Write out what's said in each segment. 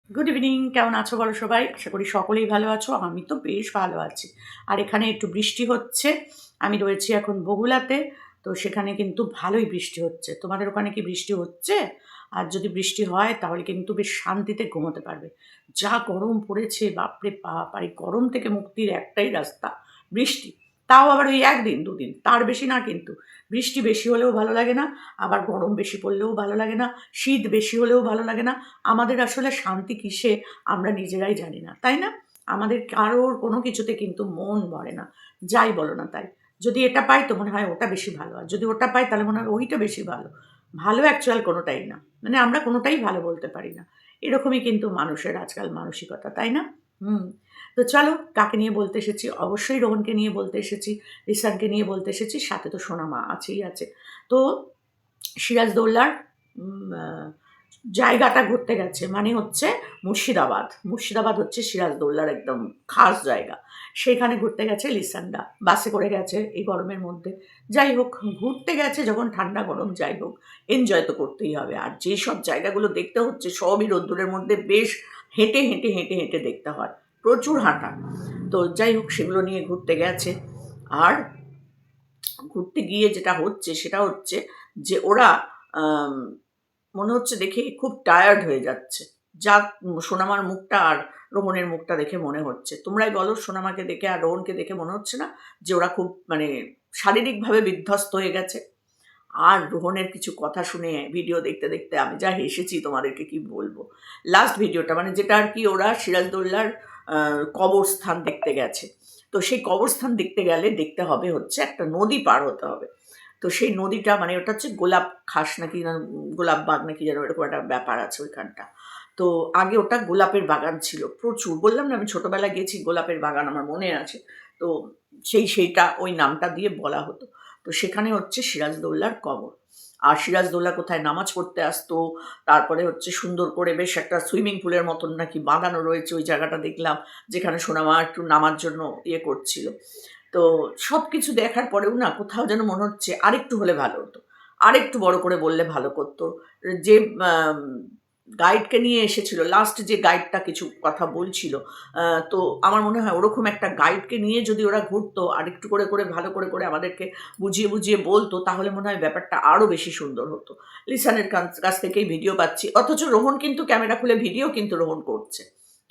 Good evening, কেমন আছো বলো সবাই? আশা করি সকলেই ভালো আছো। আমি তো বেশ ভালো আছি। আর এখানে একটু বৃষ্টি হচ্ছে। আমি রয়েছি এখন বগুড়াতে। তো সেখানে কিন্তু ভালোই বৃষ্টি হচ্ছে। তোমাদের ওখানে কি বৃষ্টি হচ্ছে? আর যদি বৃষ্টি হয় তাহলে কিন্তু বেশ শান্তিতে ঘুমোতে পারবে। যা গরম পড়েছে বাপরে বাপ! আর এই গরম থেকে মুক্তির একটাই রাস্তা, বৃষ্টি। তাও আবার ওই ১ দিন ২ দিন, তার বেশি না কিন্তু। বৃষ্টি বেশি হলেও ভালো লাগে না, আবার গরম বেশি পড়লেও ভালো লাগে না, শীত বেশি হলেও ভালো লাগে না। আমাদের আসলে শান্তি কিসে আমরা নিজেরাই জানি না, তাই না? আমাদের কারোর কোনো কিছুতে কিন্তু মন ভরে না, যাই বলো না তাই। যদি এটা পাই তো মনে হয় ওটা বেশি ভালো, আর যদি ওটা পাই তাহলে মনে হয় ওইটা বেশি ভালো। ভালো অ্যাকচুয়াল কোনোটাই না, মানে আমরা কোনোটাই ভালো বলতে পারি না। এরকমই কিন্তু মানুষের আজকাল মানসিকতা, তাই না? হুম। তো চলো, কাকে নিয়ে বলতে এসেছি? অবশ্যই রোহনকে নিয়ে বলতে এসেছি, রিসানকে নিয়ে বলতে এসেছি, সাথে তো সোনামা আছেই আছে। তো সিরাজদৌল্লার জায়গাটা ঘুরতে গেছে, মানে হচ্ছে মুর্শিদাবাদ। মুর্শিদাবাদ হচ্ছে সিরাজদৌল্লার একদম খাস জায়গা। সেখানে ঘুরতে গেছে লিসানরা, বাসে করে গেছে এই গরমের মধ্যে। যাই হোক, ঘুরতে গেছে যখন, ঠান্ডা গরম যাই হোক, এনজয় তো করতেই হবে। আর যেসব জায়গাগুলো দেখতে হচ্ছে সবই রোদ্দুরের মধ্যে বেশ হেঁটে হেঁটে হেঁটে হেঁটে দেখতে হয়, প্রচুর হাঁটা। তো যাই হোক, সেগুলো নিয়ে ঘুরতে গেছে। আর ঘুরতে গিয়ে যেটা হচ্ছে সেটা হচ্ছে যে ওরা আম মনে হচ্ছে দেখে খুব টায়ার্ড হয়ে যাচ্ছে। যা সোনামার মুখটা আর রোহনের মুখটা দেখে মনে হচ্ছে। তোমরাই বলো, সোনামাকে দেখে আর রোহনকে দেখে মনে হচ্ছে না যে ওরা খুব মানে শারীরিকভাবে বিধ্বস্ত হয়ে গেছে? আর রোহনের কিছু কথা শুনে ভিডিও দেখতে, দেখতে আমি যা হেসেছি তোমাদেরকে কি বলবো। লাস্ট ভিডিওটা মানে যেটা আরকি ওরা সিরাজদৌল্লার আ কবরস্থান দেখতে গেছে। তো সেই কবরস্থান দেখতে গেলে দেখতে হবে হচ্ছে একটা নদী পার হতে হবে। তো সেই নদীটা মানে ওটা হচ্ছে গোলাপ খাস নাকি না গোলাপ বাগ নাকি যেন এরকম একটা ব্যাপার আছে ওইখানটা। তো আগে ওটা গোলাপের বাগান ছিল প্রচুর। বললাম না আমি ছোটবেলায় গেছি, গোলাপের বাগান আমার মনে আছে। তো সেইটা ওই নামটা দিয়ে বলা হতো। তো সেখানে হচ্ছে সিরাজদৌল্লার কবর। আর সিরাজদৌল্লা কোথায় নামাজ পড়তে আসতো, তারপরে হচ্ছে সুন্দর করে বেশ একটা সুইমিং পুলের মতন নাকি বাঁধানো রয়েছে ওই জায়গাটা দেখলাম, যেখানে সোনামা একটু নামার জন্য ইয়ে করছিল। তো সবকিছু দেখার পরেও না কোথাও যেন মনে হচ্ছে আরেকটু হলে ভালো হতো। আরেকটু বড় করে বললে ভালো করতো। যে আম গাইডকে নিয়ে এসেছিল, লাস্ট যে গাইডটা কিছু কথা বলছিল, আ তো আমার মনে হয় ওরকম একটা গাইডকে নিয়ে যদি ওরা ঘুরতো, আরেকটু করে ভালো করে আমাদেরকে বুঝিয়ে বলতো, তাহলে মনে হয় ব্যাপারটা আরো বেশি সুন্দর হতো। লিসানের কাছ থেকেই ভিডিও পাচ্ছি। অথচ রোহন কিন্তু ক্যামেরা খুলে ভিডিও কিন্তু রোহন করছে।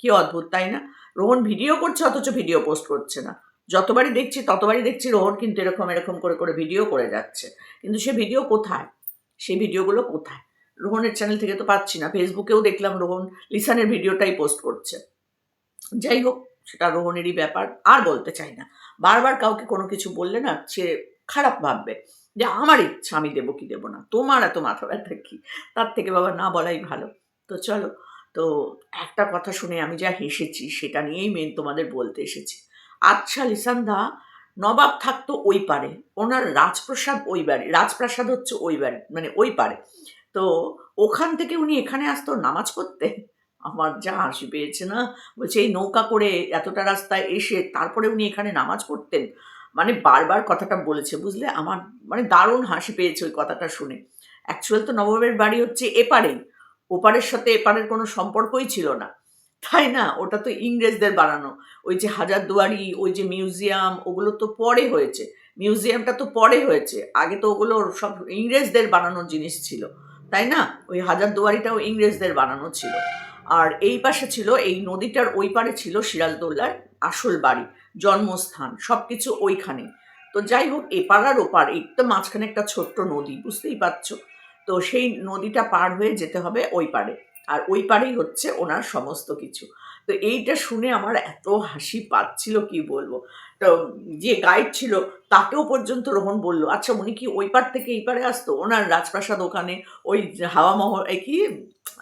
কি অদ্ভুত, তাই না? রোহন ভিডিও করছে অথচ ভিডিও পোস্ট করছে না। যতবারই দেখছি ততবারই দেখছি রোহন কিন্তু এরকম করে ভিডিও করে যাচ্ছে। কিন্তু সে ভিডিও কোথায়? সেই ভিডিওগুলো কোথায়? রোহনের চ্যানেল থেকে তো পাচ্ছি না। ফেসবুকেও দেখলাম রোহন লিসানের ভিডিওটাই পোস্ট করছে। যাই হোক, সেটা রোহনেরই ব্যাপার। আর বলতে চাই না। বারবার কাউকে কোনো কিছু বললে না সে খারাপ ভাববে। যে আমার ইচ্ছা আমি দেব কি দেব না। তোমার এত মাথা ব্যাথা কি? তার থেকে বাবা না বলাই ভালো। তো চলো, তো একটা কথা শুনে আমি যা হেসেছি সেটা নিয়েই মেইন তোমাদের বলতে এসেছি। আচ্ছা লিসানদা, নবাব থাকতো ওই পারে। ওনার রাজপ্রাসাদ ওই বাড়ি। রাজপ্রাসাদ হচ্ছে ওই বাড়ি, মানে ওই পারে। তো ওখান থেকে উনি এখানে আসতো নামাজ পড়তে? আমার যা হাসি পেয়েছে না। বলছে এই নৌকা করে এতটা রাস্তায় এসে তারপরে উনি এখানে নামাজ পড়তেন? মানে বারবার কথাটা বলেছে, বুঝলে? আমার মানে দারুণ হাসি পেয়েছে ওই কথাটা শুনে। অ্যাকচুয়াল তো নবাবের বাড়ি হচ্ছে এপারেই। ওপারের সাথে এপারের কোনো সম্পর্কই ছিল না। তাই না? ওটা তো ইংরেজদের বানানো। ওই যে হাজারদুয়ারি, ওই যে মিউজিয়াম, ওগুলো তো পরে হয়েছে। মিউজিয়ামটা তো পরে হয়েছে। আগে তো ওগুলো সব ইংরেজদের বানানো জিনিস ছিল। তাই না? ওই হাজারদুয়ারিটাও ইংরেজদের বানানো ছিল। আর এই পাশে ছিল, এই নদীটার ওই পারে ছিল সিরাজদৌল্লার আসল বাড়ি, জন্মস্থান, সবকিছু ওইখানেই। তো যাই হোক, এপার আর ওপার, এই তো মাঝখানে একটা ছোট্ট নদী, বুঝতেই পারছো। তো সেই নদীটা পার হয়ে যেতে হবে ওই পারে। আর ওই পারেই হচ্ছে ওনার সমস্ত কিছু। তো এইটা শুনে আমার এত হাসি পাচ্ছিল কি বলবো। তো যে গাইড ছিল তাকেও পর্যন্ত রোহন বলল, আচ্ছা উনি কি ওই পার থেকে এই পারে আসতো? ওনার রাজপ্রাসাদ ওখানে, ওই যে হাওয়া মহল এ কি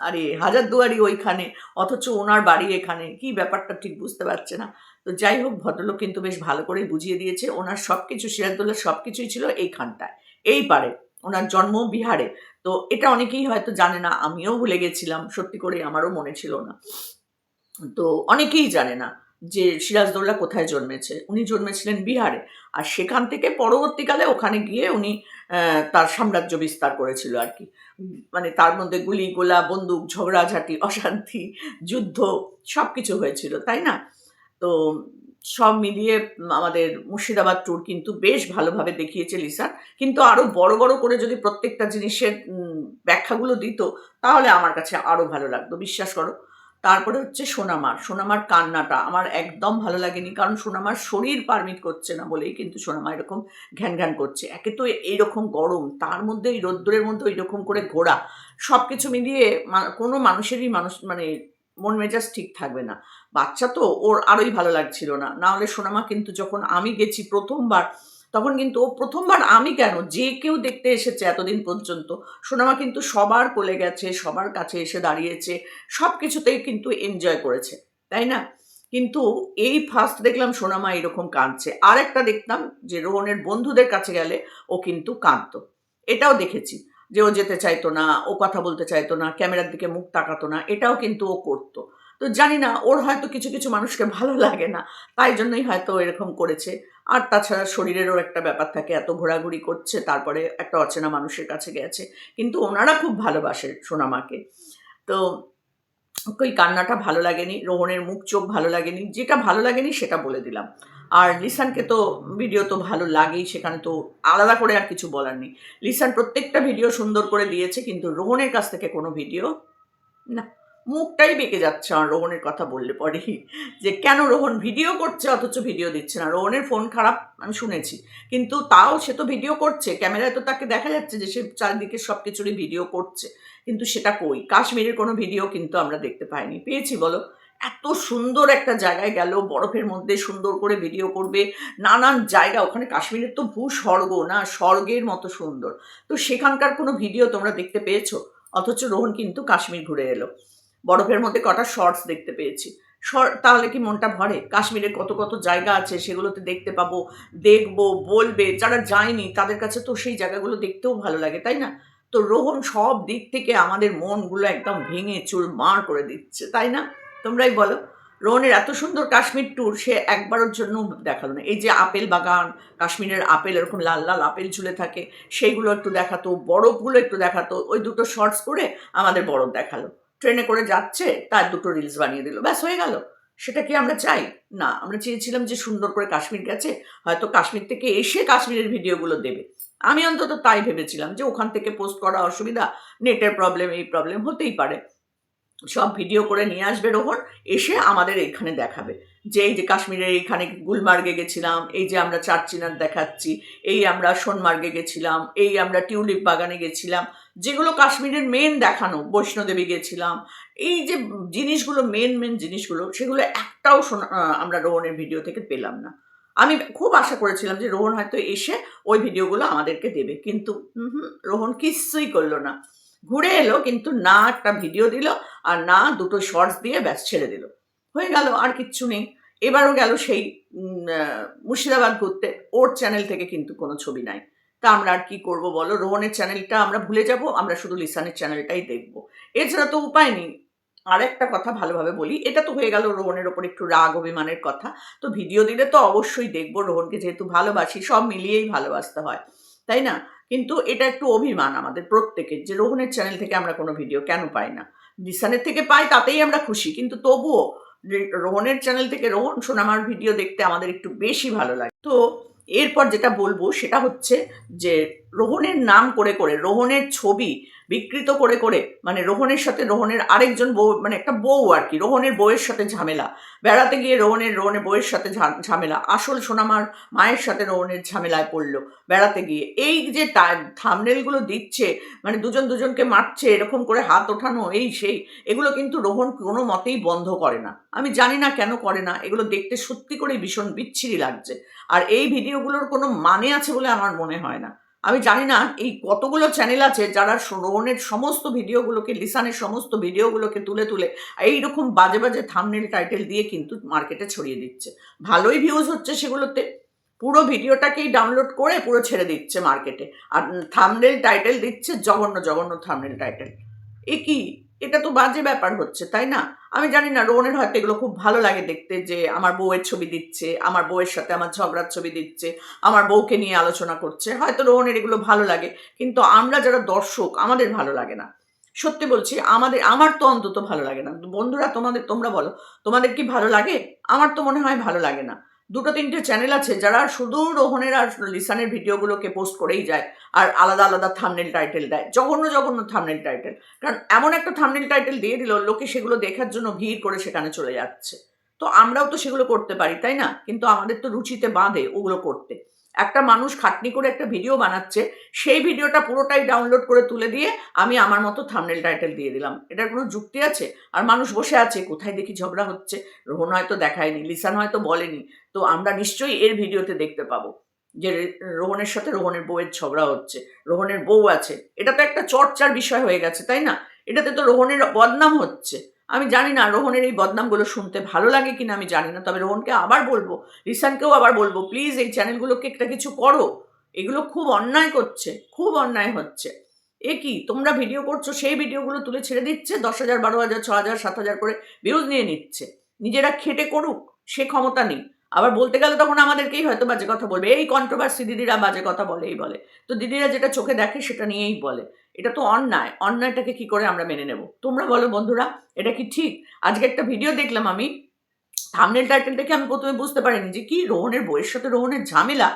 আরে হাজারদুয়ারি ওইখানে, অথচ ওনার বাড়ি এখানে। কি ব্যাপারটা ঠিক বুঝতে পারছে না। তো যাই হোক, ভদ্রলোক কিন্তু বেশ ভালো করেই বুঝিয়ে দিয়েছে। ওনার সবকিছু, সিরাজদৌল্লার সবকিছুই ছিল এইখানটায়, এই পারে। ওনার জন্ম বিহারে। তো এটা অনেকেই হয়তো জানে না, আমিও ভুলে গেছিলাম। সত্যি করে আমারও মনে ছিল না। তো অনেকেই জানে না। যে সিরাজদৌল্লা কোথায় জন্মেছে। উনি জন্মেছিলেন বিহারে, আর সেখান থেকে পরবর্তীকালে ওখানে গিয়ে উনি তার সাম্রাজ্য বিস্তার করেছিল আর কি। মানে তার মধ্যে গুলি গোলা, বন্দুক, ঝগড়াঝাটি, অশান্তি, যুদ্ধ সব কিছু হয়েছিল, তাই না? তো সব মিলিয়ে আমাদের মুর্শিদাবাদ ট্যুর কিন্তু বেশ ভালোভাবে দেখিয়েছে লিসান। কিন্তু আরো বড় বড় করে যদি প্রত্যেকটা জিনিসের ব্যাখ্যাগুলো দিত, তাহলে আমার কাছে আরো ভালো লাগতো, বিশ্বাস করো। তারপরে হচ্ছে সোনামার। সোনামার কান্নাটা আমার একদম ভালো লাগেনি, কারণ সোনামার শরীর পারমিট করছে না বলেই কিন্তু সোনামা এরকম ঘ্যান ঘ্যান করছে। একে তো এইরকম গরম, তার মধ্যে এই রোদ্দুরের মধ্যে ওইরকম করে ঘোরা, সবকিছু মিলিয়ে কোনো মানুষেরই মানে মন মেজাজ ঠিক থাকবে না। বাচ্চা তো, ওর আরোই ভালো লাগছিল না। না হলে সোনামা কিন্তু যখন আমি গেছি প্রথমবার, তখন কিন্তু ও প্রথমবার, আমি কেন, যে কেউ দেখতে এসেছে এতদিন পর্যন্ত, সোনামা কিন্তু সবার কোলে গেছে, সবার কাছে এসে দাঁড়িয়েছে, সব কিছুতেই কিন্তু এনজয় করেছে, তাই না? কিন্তু এই ফার্স্ট দেখলাম সোনামা এরকম কাঁদছে। আর একটা দেখতাম যে রোহনের বন্ধুদের কাছে গেলে ও কিন্তু কাঁদতো, এটাও দেখেছি যে ও যেতে চাইতো না, ও কথা বলতে চাইতো না, ক্যামেরার দিকে মুখ তাকাতো না, এটাও কিন্তু ও করতো। তো জানি না, ওর হয়তো কিছু কিছু মানুষকে ভালো লাগে না, তাই জন্যই হয়তো এরকম করেছে। আর তাছাড়া শরীরেরও একটা ব্যাপার থাকে, এত ঘোরাঘুরি করছে, তারপরে একটা অচেনা মানুষের কাছে গেছে। কিন্তু ওনারা খুব ভালোবাসে সোনামাকে। তো ওই কান্নাটা ভালো লাগেনি, রোহনের মুখ চোখ ভালো লাগেনি। যেটা ভালো লাগেনি সেটা বলে দিলাম। আর লিসানকে তো ভিডিও তো ভালো লাগেই, সেখানে তো আলাদা করে আর কিছু বলার নেই। লিসান প্রত্যেকটা ভিডিও সুন্দর করে দিয়েছে, কিন্তু রোহনের কাছ থেকে কোনো ভিডিও না। মুখটাই বেঁকে যাচ্ছে আমার রোহনের কথা বললে পরেই, যে কেন রোহন ভিডিও করছে অথচ ভিডিও দিচ্ছে না। রোহনের ফোন খারাপ আমি শুনেছি, কিন্তু তাও সে তো ভিডিও করছে, ক্যামেরায় তো তাকে দেখা যাচ্ছে যে সে চারিদিকে সব কিছুরই ভিডিও করছে। কিন্তু সেটা কই, কাশ্মীরের কোনো ভিডিও কিন্তু আমরা দেখতে পাইনি। পেয়েছি বলো? এত সুন্দর একটা জায়গায় গেল, বরফের মধ্যে সুন্দর করে ভিডিও করবে, নানান জায়গা, ওখানে কাশ্মীরের তো ভূস্বর্গ না, স্বর্গের মতো সুন্দর। তো সেখানকার কোনো ভিডিও তোমরা দেখতে পেয়েছো? অথচ রোহন কিন্তু কাশ্মীর ঘুরে এলো, বরফের মধ্যে কটা শর্টস দেখতে পেয়েছি। তাহলে কি মনটা ভরে? কাশ্মীরে কত কত জায়গা আছে, সেগুলোতে দেখতে পাবো, দেখবো, বলবে। যারা যায়নি তাদের কাছে তো সেই জায়গাগুলো দেখতেও ভালো লাগে, তাই না? তো রোহন সব দিক থেকে আমাদের মনগুলো একদম ভেঙে চুরমার করে দিচ্ছে, তাই না? তোমরাই বলো। রোহনের এত সুন্দর কাশ্মীর ট্যুর সে একবারের জন্য দেখালো না। এই যে আপেল বাগান, কাশ্মীরের আপেল, এরকম লাল লাল আপেল ঝুলে থাকে, সেইগুলো একটু দেখাতো, বরফগুলো একটু দেখাতো, ওই দুটো শর্টস করে আমাদের বরফ দেখালো। ট্রেনে করে যাচ্ছে, তার দুটো রিলস বানিয়ে দিল, ব্যাস হয়ে গেল। সেটা কি আমরা চাই? না, আমরা চেয়েছিলাম যে সুন্দর করে কাশ্মীর গেছে, হয়তো কাশ্মীর থেকে এসে কাশ্মীরের ভিডিওগুলো দেবে। আমি অন্তত তাই ভেবেছিলাম, যে ওখান থেকে পোস্ট করা অসুবিধা, নেটের প্রবলেম, এই প্রবলেম হতেই পারে। সব ভিডিও করে নিয়ে আসবে রোহন, এসে আমাদের এইখানে দেখাবে যে এই যে কাশ্মীরের এইখানে গুলমার্গে গেছিলাম, এই যে আমরা চারচিনার দেখাচ্ছি, এই আমরা সোনমার্গে গেছিলাম, এই আমরা টিউলিপ বাগানে গেছিলাম, যেগুলো কাশ্মীরের মেন দেখানো, বৈষ্ণোদেবী গেছিলাম। এই যে জিনিসগুলো, মেন মেন জিনিসগুলো, সেগুলো একটাও আমরা রোহনের ভিডিও থেকে পেলাম না। আমি খুব আশা করেছিলাম যে রোহন হয়তো এসে ওই ভিডিওগুলো আমাদেরকে দেবে, কিন্তু রোহন কিচ্ছুই করলো না। ঘুরে এলো, কিন্তু না একটা ভিডিও দিল, আর না দুটো শর্টস দিয়ে ব্যাস ছেড়ে দিল, হয়ে গেল, আর কিচ্ছু নেই। এবারও গেল সেই মুর্শিদাবাদ ঘুরতে, ওর চ্যানেল থেকে কিন্তু কোনো ছবি নাই। তা আমরা আর কি করব বলো? রোহনের চ্যানেলটা আমরা ভুলে যাব, আমরা শুধু লিসানের চ্যানেলটাই দেখব, এছাড়া তো উপায় নেই। আর একটা কথা ভালোভাবে বলি, এটা তো হয়ে গেল রোহনের ওপর একটু রাগ অভিমানের কথা। তো ভিডিও দিলে তো অবশ্যই দেখবো, রোহনকে যেহেতু ভালোবাসি, সব মিলিয়েই ভালোবাসতে হয়, তাই না? কিন্তু এটা একটু অভিমান আমাদের প্রত্যেকের, যে রোহনের চ্যানেল থেকে আমরা কোনো ভিডিও কেন পাই না। লিসানের থেকে পাই, তাতেই আমরা খুশি, কিন্তু তবুও রোহনের চ্যানেল থেকে রোহন সোনামার ভিডিও দেখতে আমাদের একটু বেশি ভালো লাগে। তো এরপর যেটা বলবো সেটা হচ্ছে যে রোহনের নাম করে করে, রোহনের ছবি বিকৃত করে করে, মানে রোহনের সাথে রোহনের আরেকজন বউ, মানে একটা বউ আর কি, রোহনের বউয়ের সাথে ঝামেলা, বেড়াতে গিয়ে রোহনের বউয়ের সাথে ঝামেলা, আসল সোনামার মায়ের সাথে রোহনের ঝামেলায় পড়লো বেড়াতে গিয়ে। এই যে থাম্বনেলগুলো দিচ্ছে, মানে দুজন দুজনকে মারছে, এরকম করে হাত ওঠানো, এই সেই, এগুলো কিন্তু রোহন কোনো মতেই বন্ধ করে না। আমি জানি না কেন করে না, এগুলো দেখতে সত্যি করে ভীষণ বিচ্ছিরি লাগছে। আর এই ভিডিওগুলোর কোনো মানে আছে বলে আমার মনে হয় না। আমি জানি না এই কতগুলো চ্যানেল আছে যারা রোহনের সমস্ত ভিডিওগুলোকে, লিসানের সমস্ত ভিডিওগুলোকে তুলে তুলে এইরকম বাজে বাজে থাম্বনেল টাইটেল দিয়ে কিন্তু মার্কেটে ছড়িয়ে দিচ্ছে। ভালোই ভিউজ হচ্ছে সেগুলোতে, পুরো ভিডিওটাকেই ডাউনলোড করে পুরো ছেড়ে দিচ্ছে মার্কেটে, আর থাম্বনেল টাইটেল দিচ্ছে জঘন্য জঘন্য থাম্বনেল টাইটেল। এ কি? এটা তো বাজে ব্যাপার হচ্ছে, তাই না? আমি জানি না, রোহনের হয়তো এগুলো খুব ভালো লাগে দেখতে, যে আমার বউয়ের ছবি দিচ্ছে, আমার বউয়ের সাথে আমার ঝগড়ার ছবি দিচ্ছে, আমার বউকে নিয়ে আলোচনা করছে, হয়তো রোহনের এগুলো ভালো লাগে, কিন্তু আমরা যারা দর্শক আমাদের ভালো লাগে না। সত্যি বলছি, আমার তো অন্তত ভালো লাগে না। বন্ধুরা, তোমরা বলো, তোমাদের কি ভালো লাগে? আমার তো মনে হয় ভালো লাগে না। দুটো তিনটে চ্যানেল আছে যারা শুধু রোহনের আর লিসানের ভিডিওগুলোকে পোস্ট করেই যায়, আর আলাদা আলাদা থাম্বনেল টাইটেল দেয়, জঘন্য জঘন্য থাম্বনেল টাইটেল। কারণ এমন একটা থাম্বনেল টাইটেল দিয়ে দিল, লোকে সেগুলো দেখার জন্য ভিড় করে সেখানে চলে যাচ্ছে। তো আমরাও তো সেগুলো করতে পারি, তাই না? কিন্তু আমাদের তো রুচিতে বাঁধে ওগুলো করতে। একটা মানুষ খাটনি করে একটা ভিডিও বানাচ্ছে, সেই ভিডিওটা পুরোটাই ডাউনলোড করে তুলে দিয়ে আমি আমার মতো থাম্বনেল টাইটেল দিয়ে দিলাম। এটার কোনো যুক্তি আছে? আর মানুষ বসে আছে, কোথায় দেখি ঝগড়া হচ্ছে, রোহন হয়তো দেখায়নি, লিসান হয়তো বলেনি, তো আমরা নিশ্চয়ই এর ভিডিওতে দেখতে পাবো যে রোহনের সাথে রোহনের বউয়ের ঝগড়া হচ্ছে, রোহনের বউ আছে। এটা তো একটা চর্চার বিষয় হয়ে গেছে, তাই না? এটাতে তো রোহনের বদনাম হচ্ছে। আমি জানি না রোহনের এই বদনামগুলো শুনতে ভালো লাগে কিনা, আমি জানি না। তবে রোহনকে আবার বলবো, রিসানকেও আবার বলবো, প্লিজ এই চ্যানেলগুলোকে একটা কিছু করো। এগুলো খুব অন্যায় করছে, খুব অন্যায় হচ্ছে। এ কি, তোমরা ভিডিও করছো, সেই ভিডিওগুলো তুলে ছেড়ে দিচ্ছে, 10,000, 12,000, 6,000, 7,000 করে ভিউজ নিয়ে নিচ্ছে। নিজেরা খেটে করুক, সে ক্ষমতা নেই। আবার বলতে গেলে তখন আমাদেরকেই হয়তো বাজে কথা বলবে, এই কন্ট্রোভার্সি দিদিরা বাজে কথা বলেই বলে। তো দিদিরা যেটা চোখে দেখে সেটা নিয়েই বলে। এটা তো অন্যায়, অন্যায়টাকে কি করে আমরা মেনে নেব? তোমরা বলো বন্ধুরা, এটা কি ঠিক? আজকে একটা ভিডিও দেখলাম আমি, থাম্বনেল টাইটেল দেখে আমি প্রথমে বুঝতে পারিনি যে কি রোহনের বউয়ের সাথে রোহনের ঝামেলা।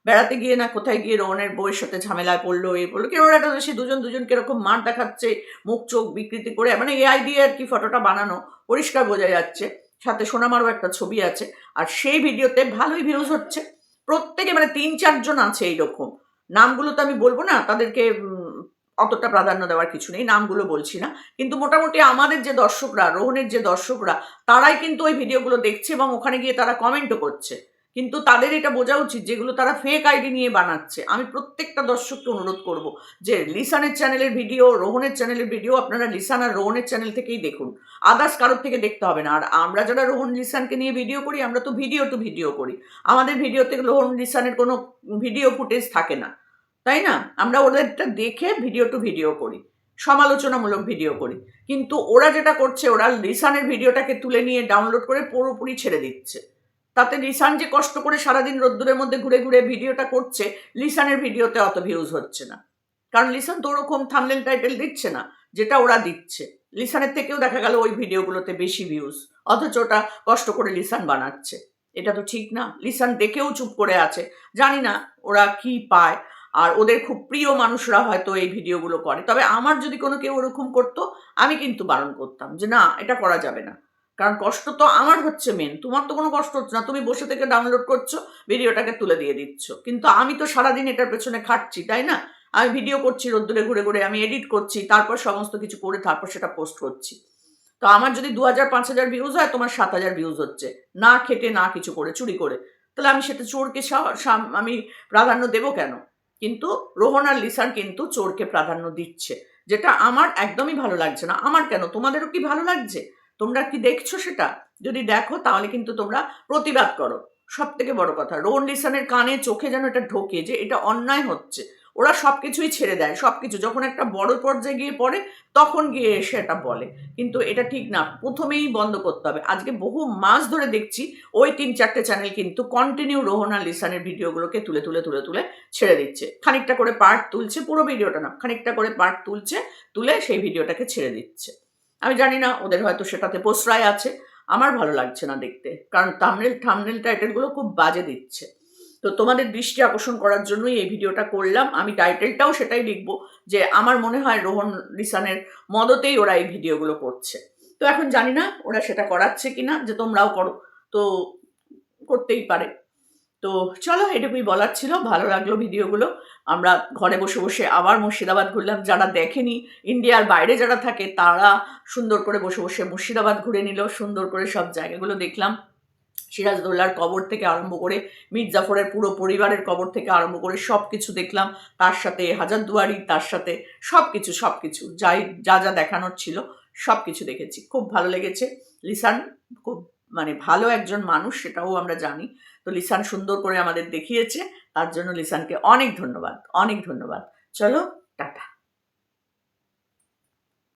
বেড়াতে গিয়ে না কোথায় গিয়ে রোহনের বউয়ের সাথে ঝামেলায় পড়লো, এ পড়লো, কেউ একটা সে দুজন কিরকম মার দেখাচ্ছে, মুখ চোখ বিকৃতি করে, মানে এআই দিয়ে আর কি ফটোটা বানানো, পরিষ্কার বোঝা যাচ্ছে। সাথে সোনামারও একটা ছবি আছে। আর সেই ভিডিওতে ভালোই ভিউজ হচ্ছে। প্রত্যেকে মানে 3-4 জন আছে এইরকম। নামগুলো তো আমি বলবো না, তাদেরকে অতটা প্রাধান্য দেওয়ার কিছু নেই, নামগুলো বলছি না। কিন্তু মোটামুটি আমাদের যে দর্শকরা, রোহনের যে দর্শকরা, তারাই কিন্তু ওই ভিডিওগুলো দেখছে এবং ওখানে গিয়ে তারা কমেন্টও করছে। কিন্তু তাদের এটা বোঝা উচিত যেগুলো তারা ফেক আইডি নিয়ে বানাচ্ছে। আমি প্রত্যেকটা দর্শককে অনুরোধ করব যে লিসানের চ্যানেলের ভিডিও, রোহনের চ্যানেলের ভিডিও আপনারা লিসান আর রোহনের চ্যানেল থেকেই দেখুন, আদার্স কারোর থেকে দেখতে হবে না। আর আমরা যারা রোহন লিসানকে নিয়ে ভিডিও করি, আমরা তো ভিডিও টু ভিডিও করি, আমাদের ভিডিওতে রোহন লিসানের কোনো ভিডিও ফুটেজ থাকে না, তাই না? আমরা ওদেরটা দেখে ভিডিও টু ভিডিও করি, সমালোচনামূলক ভিডিও করি। কিন্তু ওরা যেটা করছে, ওরা লিসানের ভিডিওটাকে তুলে নিয়ে ডাউনলোড করে পুরোপুরি ছেড়ে দিচ্ছে। তাতে লিসান যে কষ্ট করে সারাদিন রোদ্দুরের মধ্যে ঘুরে ঘুরে ভিডিওটা করছে, লিসানের ভিডিওতে অত ভিউজ হচ্ছে না। কারণ লিসান তো ওরকম থাম্বনেল টাইটেল দিচ্ছে না যেটা ওরা দিচ্ছে। লিসানের থেকেও দেখা গেল ওই ভিডিওগুলোতে বেশি ভিউজ, অথচ ওটা কষ্ট করে লিসান বানাচ্ছে। এটা তো ঠিক না। লিসান দেখেও চুপ করে আছে, জানি না ওরা কি পায়। আর ওদের খুব প্রিয় মানুষরা হয়তো এই ভিডিওগুলো করে। তবে আমার যদি কোনো কেউ ওরকম করতো, আমি কিন্তু বারণ করতাম যে না, এটা করা যাবে না। কারণ কষ্ট তো আমার হচ্ছে মেন, তোমার তো কোনো কষ্ট হচ্ছে না, তুমি বসে থেকে ডাউনলোড করছো, ভিডিওটাকে তুলে দিয়ে দিচ্ছ। কিন্তু আমি তো সারাদিন এটার পেছনে খাটছি, তাই না? আমি ভিডিও করছি রোদ্দুরে ঘুরে ঘুরে, আমি এডিট করছি, তারপর সমস্ত কিছু করে তারপর সেটা পোস্ট করছি। তো আমার যদি 2,000, 5,000 ভিউজ হয়, তোমার 7,000 ভিউজ হচ্ছে, না খেটে না কিছু করে, চুরি করে। তাহলে আমি সেটা চোরকে আমি প্রাধান্য দেবো কেন? কিন্তু রোহন আর লিসান কিন্তু চোরকে প্রাধান্য দিচ্ছে, যেটা আমার একদমই ভালো লাগছে না। আমার কেন, তোমাদেরও কি ভালো লাগছে? তোমরা কি দেখছো সেটা? যদি দেখো তাহলে কিন্তু তোমরা প্রতিবাদ করো। সব থেকে বড় কথা, রোহন লিসানের কানে চোখে যেন এটা ঢোকে যে এটা অন্যায় হচ্ছে। ওরা সবকিছুই ছেড়ে দেয়, সবকিছু যখন একটা বড় পর্যায়ে গিয়ে পড়ে তখন গিয়ে এসে এটা বলে। কিন্তু এটা ঠিক না, প্রথমেই বন্ধ করতে হবে। আজকে বহু মাস ধরে দেখছি ওই 3-4টে চ্যানেল কিন্তু কন্টিনিউ রোহন আর লিসানের ভিডিওগুলোকে তুলে তুলে তুলে তুলে ছেড়ে দিচ্ছে। খানিকটা করে পার্ট তুলছে, পুরো ভিডিওটা না, খানিকটা করে পার্ট তুলছে, তুলে সেই ভিডিওটাকে ছেড়ে দিচ্ছে। আমি জানি না, ওদের হয়তো সেটাতে প্রশ্রয় আছে। আমার ভালো লাগছে না দেখতে, কারণ থাম্বনেল টাইটেলগুলো খুব বাজে দিচ্ছে। তো তোমাদের দৃষ্টি আকর্ষণ করার জন্যই এই ভিডিওটা করলাম। আমি টাইটেলটাও সেটাই লিখবো যে আমার মনে হয় রোহন লিসানের মদতেই ওরা এই ভিডিওগুলো করছে। তো এখন জানি না ওরা সেটা করাচ্ছে কিনা, যে তোমরাও করো, তো করতেই পারে। তো চলো, এটুকুই বলার ছিল। ভালো লাগলো ভিডিওগুলো। আমরা ঘরে বসে বসে আবার মুর্শিদাবাদ ঘুরলাম। যারা দেখেনি, ইন্ডিয়ার বাইরে যারা থাকে, তারা সুন্দর করে বসে বসে মুর্শিদাবাদ ঘুরে নিল, সুন্দর করে সব জায়গাগুলো দেখলাম। সিরাজদৌল্লার কবর থেকে আরম্ভ করে, মীর জাফরের পুরো পরিবারের কবর থেকে আরম্ভ করে সব কিছু দেখলাম। তার সাথে হাজারদুয়ারি, তার সাথে সব কিছু যা যা দেখানোর ছিল সব কিছু দেখেছি। খুব ভালো লেগেছে। লিসান খুব মানে ভালো একজন মানুষ, সেটাও আমরা জানি। তো লিসান সুন্দর করে আমাদের দেখিয়েছে, তার জন্য লিসানকে অনেক ধন্যবাদ, অনেক ধন্যবাদ। চলো,